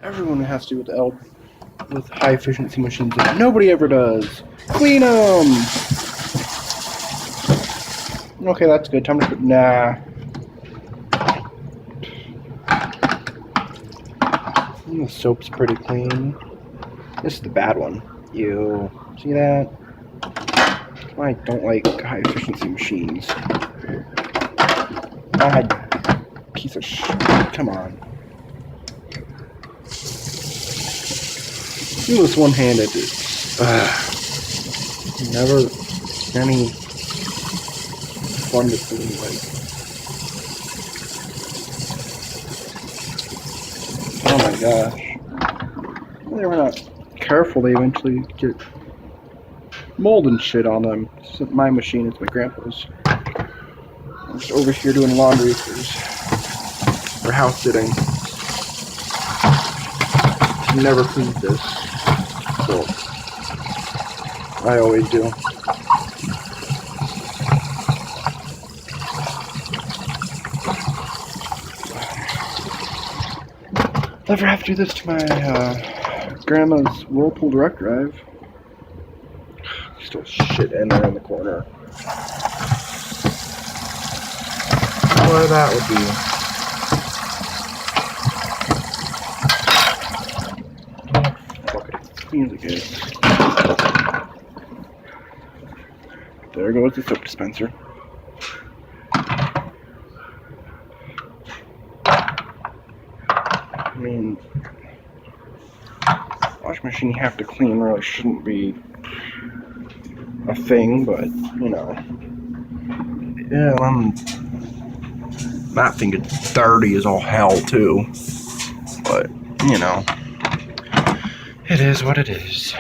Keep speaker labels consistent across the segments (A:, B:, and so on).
A: Everyone has to with high efficiency machines, but nobody ever does. Clean them. Okay, that's good. Time to put. Nah. The soap's pretty clean. This is the bad one. You see that? I don't like high efficiency machines. God, piece of shit. Come on. Do this one-handed. Never any fun to clean like. Oh my gosh. They were not careful, they eventually get mold and shit on them. This isn't my machine, it's my grandpa's. I'm just over here doing laundry for house sitting. He never cleans this, so I always do. Never have to do this to my grandma's Whirlpool direct drive. Still shit in there in the corner. Where that would be. Fuck it, it's clean as it gets. There goes the soap dispenser. I mean, washing machine you have to clean really shouldn't be a thing, but you know. Yeah, that thing gets dirty as all hell too. But, you know, it is what it is.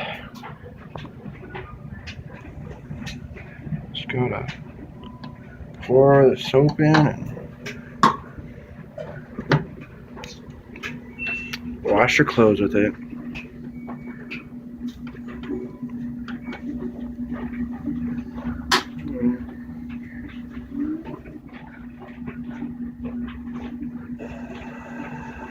A: Just gotta pour the soap in and wash your clothes with it.